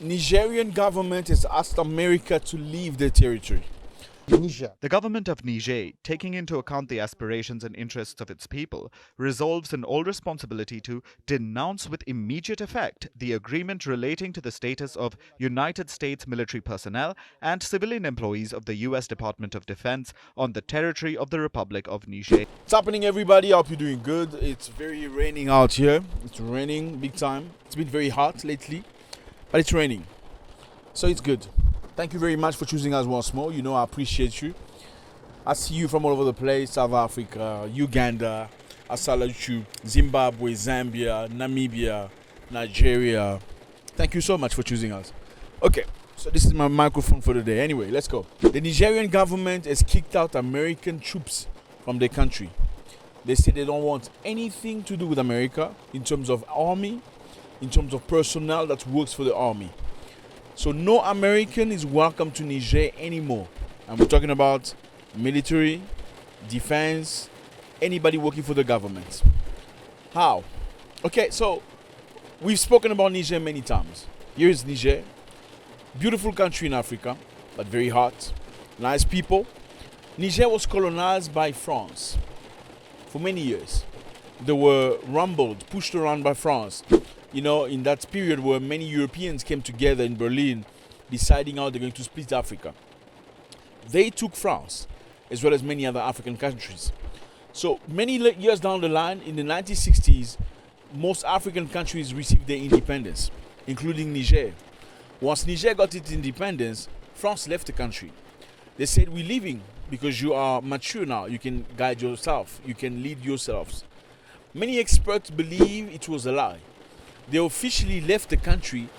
Nigerian government has asked America to leave the territory. Niger. The government of Niger, taking into account the aspirations and interests of its people, resolves in all responsibility to denounce with immediate effect the agreement relating to the status of United States military personnel and civilian employees of the U.S. Department of Defense on the territory of the Republic of Niger. What's happening, everybody? I hope you're doing good. It's very raining out here. It's raining big time. It's been very hot lately, but it's raining, so it's good. Thank you very much for choosing us once more. You know I appreciate you. I see you from all over the place: South Africa, Uganda. I salute you. Zimbabwe, Zambia, Namibia, Nigeria. Thank you so much for choosing us. Okay, so this is my microphone for the day. Anyway, let's go. The Nigerian government has kicked out American troops from their country. They say they don't want anything to do with America in terms of army, in terms of personnel that works for the army. So no American is welcome to Niger anymore. And we're talking about military, defense, anybody working for the government. How? Okay, so we've spoken about Niger many times. Here is Niger. Beautiful country in Africa, but very hot. Nice people. Niger was colonized by France for many years. They were rumbled, pushed around by France. You know, in that period where many Europeans came together in Berlin, deciding how they're going to split Africa. They took France, as well as many other African countries. So many years down the line, in the 1960s, most African countries received their independence, including Niger. Once Niger got its independence, France left the country. They said, we're leaving because you are mature now. You can guide yourself. You can lead yourselves. Many experts believe it was a lie. They officially left the country,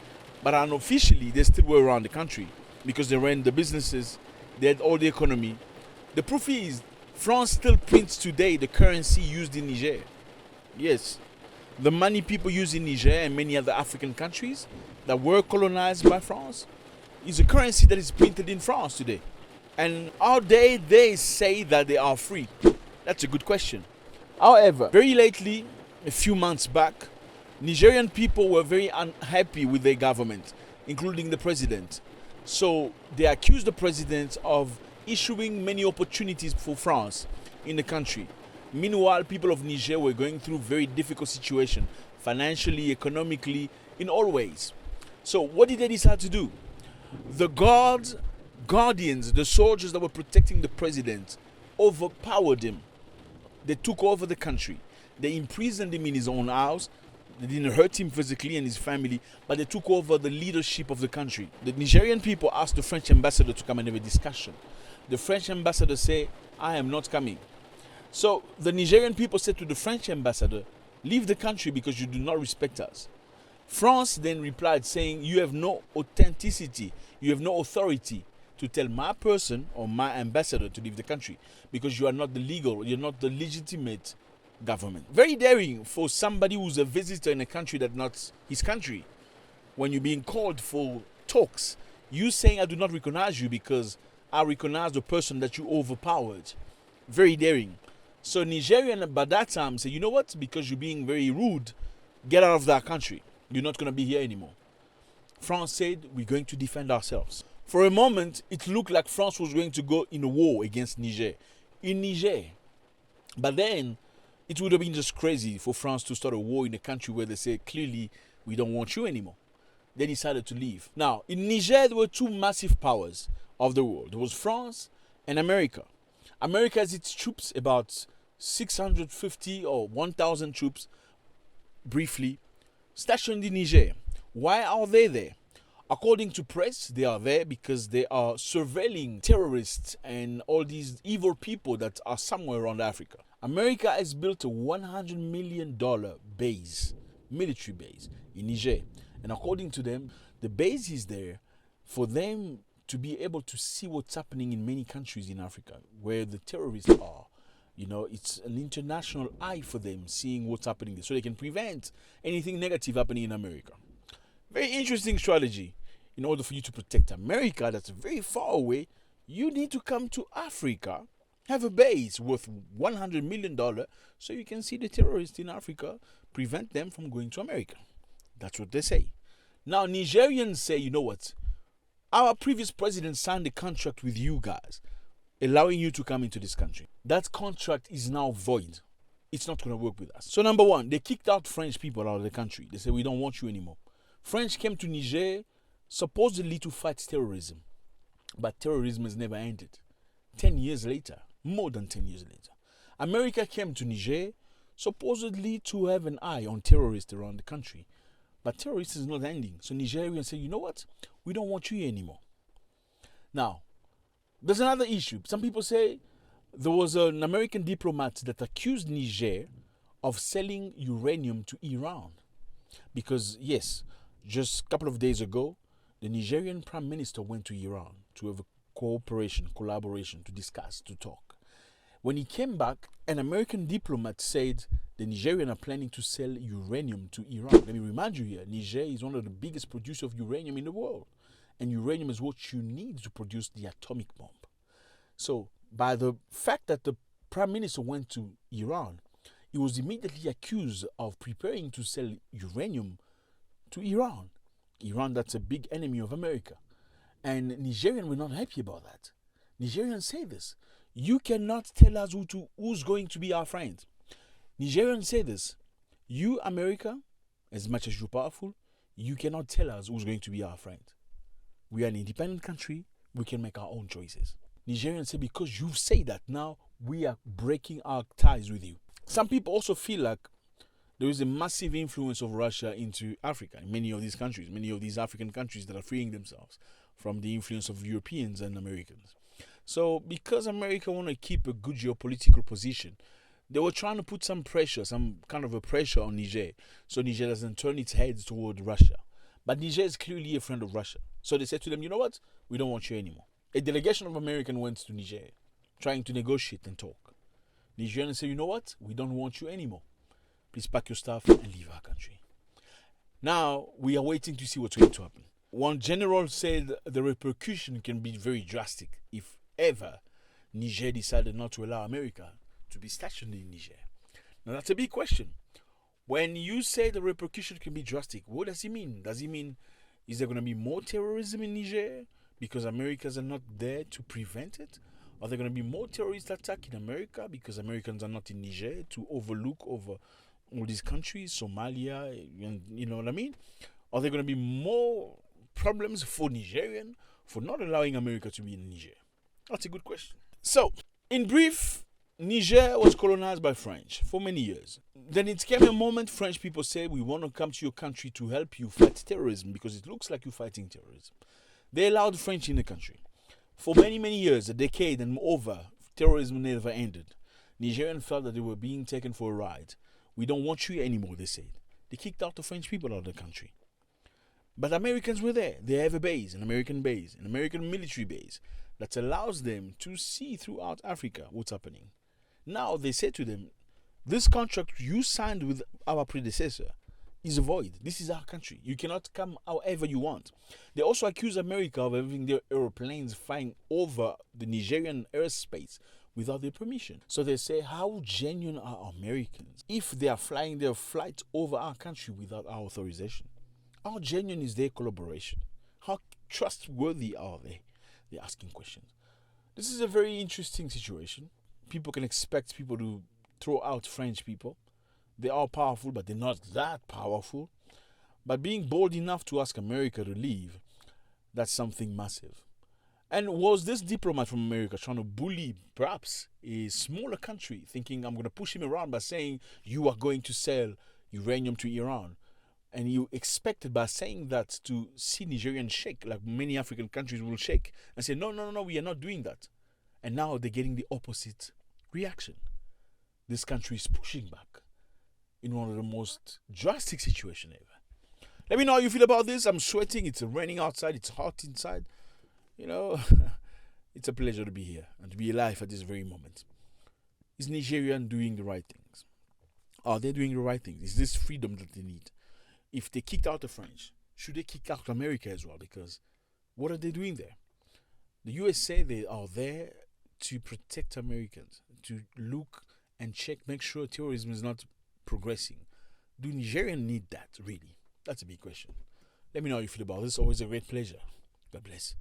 but unofficially they still were around the country because they ran the businesses, they had all the economy. The proof is, France still prints today the currency used in Niger. Yes, the money people use in Niger and many other African countries that were colonized by France is a currency that is printed in France today. And how dare they say that they are free? That's a good question. However, very lately, a few months back, Nigerian people were very unhappy with their government, including the president. So they accused the president of issuing many opportunities for France in the country. Meanwhile, people of Niger were going through very difficult situation, financially, economically, in all ways. So what did they decide to do? The guardians, the soldiers that were protecting the president, overpowered him. They took over the country. They imprisoned him in his own house. They didn't hurt him physically and his family, but they took over the leadership of the country. The Nigerian people asked the French ambassador to come and have a discussion. The French ambassador said, I am not coming. So the Nigerian people said to the French ambassador, leave the country because you do not respect us. France then replied saying, you have no authenticity, you have no authority to tell my person or my ambassador to leave the country because you are not the legal, you're not the legitimate government. Very daring for somebody who's a visitor in a country that's not his country. When you're being called for talks, you saying I do not recognize you because I recognize the person that you overpowered. Very daring. So Nigerian by that time say, you know what, because you're being very rude, get out of that country. You're not going to be here anymore. France said, we're going to defend ourselves. For a moment, it looked like France was going to go in a war against Niger. In Niger. But then, it would have been just crazy for France to start a war in a country where they say, clearly, we don't want you anymore. They decided to leave. Now, in Niger, there were two massive powers of the world. There was France and America. America has its troops, about 650 or 1,000 troops, briefly, stationed in Niger. Why are they there? According to press, they are there because they are surveilling terrorists and all these evil people that are somewhere around Africa. America has built a $100 million base, military base in Niger. And according to them, the base is there for them to be able to see what's happening in many countries in Africa where the terrorists are. You know, it's an international eye for them seeing what's happening there so they can prevent anything negative happening in America. Very interesting strategy. In order for you to protect America that's very far away, you need to come to Africa, have a base worth $100 million so you can see the terrorists in Africa, prevent them from going to America. That's what they say. Now, Nigerians say, you know what? Our previous president signed a contract with you guys, allowing you to come into this country. That contract is now void. It's not going to work with us. So, number one, they kicked out French people out of the country. They said, we don't want you anymore. French came to Niger supposedly to fight terrorism. But terrorism has never ended. 10 years later, more than 10 years later, America came to Niger supposedly to have an eye on terrorists around the country. But terrorists is not ending. So Nigerians say, you know what? We don't want you here anymore. Now, there's another issue. Some people say there was an American diplomat that accused Niger of selling uranium to Iran. Because, yes, just a couple of days ago, the Nigerian prime minister went to Iran to have a collaboration, to discuss, to talk. When he came back, an American diplomat said the Nigerians are planning to sell uranium to Iran. Let me remind you here, Niger is one of the biggest producers of uranium in the world. And uranium is what you need to produce the atomic bomb. So, by the fact that the prime minister went to Iran, he was immediately accused of preparing to sell uranium to Iran. Iran, that's a big enemy of America. And Nigerians were not happy about that. Nigerians say this. You cannot tell us who's going to be our friend. Nigerians say this. You, America, as much as you're powerful, you cannot tell us who's going to be our friend. We are an independent country. We can make our own choices. Nigerians say because you say that, now we are breaking our ties with you. Some people also feel like there is a massive influence of Russia into Africa, in many of these countries, many of these African countries that are freeing themselves from the influence of Europeans and Americans. So because America want to keep a good geopolitical position, they were trying to put some pressure, some kind of a pressure on Niger, so Niger doesn't turn its head toward Russia. But Niger is clearly a friend of Russia. So they said to them, you know what? We don't want you anymore. A delegation of Americans went to Niger, trying to negotiate and talk. Nigerians said, you know what? We don't want you anymore. Please pack your stuff and leave our country. Now, we are waiting to see what's going to happen. One general said the repercussion can be very drastic if ever Niger decided not to allow America to be stationed in Niger. Now, that's a big question. When you say the repercussion can be drastic, what does it mean? Does it mean, is there going to be more terrorism in Niger because Americans are not there to prevent it? Are there going to be more terrorist attacks in America because Americans are not in Niger to overlook over all these countries, Somalia, and you know what I mean? Are there going to be more problems for Nigerian for not allowing America to be in Niger? That's a good question. So, in brief, Niger was colonized by French for many years. Then it came a moment French people said, we want to come to your country to help you fight terrorism because it looks like you're fighting terrorism. They allowed French in the country. For many, many years, a decade and over, terrorism never ended. Nigerians felt that they were being taken for a ride. We don't want you anymore, they said. They kicked out the French people out of the country. But Americans were there. They have a base, an American military base that allows them to see throughout Africa what's happening. Now they say to them, this contract you signed with our predecessor is void. This is our country. You cannot come however you want. They also accuse America of having their airplanes flying over the Nigerian airspace without their permission. So they say, how genuine are Americans if they are flying their flight over our country without our authorization? How genuine is their collaboration? How trustworthy are they? They're asking questions. This is a very interesting situation. People can expect people to throw out French people. They are powerful, but they're not that powerful. But being bold enough to ask America to leave, that's something massive. And was this diplomat from America trying to bully perhaps a smaller country, thinking I'm going to push him around by saying you are going to sell uranium to Iran? And you expected by saying that to see Nigerians shake, like many African countries will shake, and say, no, we are not doing that. And now they're getting the opposite reaction. This country is pushing back in one of the most drastic situations ever. Let me know how you feel about this. I'm sweating. It's raining outside. It's hot inside. You know, it's a pleasure to be here and to be alive at this very moment. Is Nigerian doing the right things? Are they doing the right things? Is this freedom that they need? If they kicked out the French, should they kick out America as well? Because what are they doing there? The USA, they are there to protect Americans, to look and check, make sure terrorism is not progressing. Do Nigerians need that, really? That's a big question. Let me know how you feel about this. Always a great pleasure. God bless.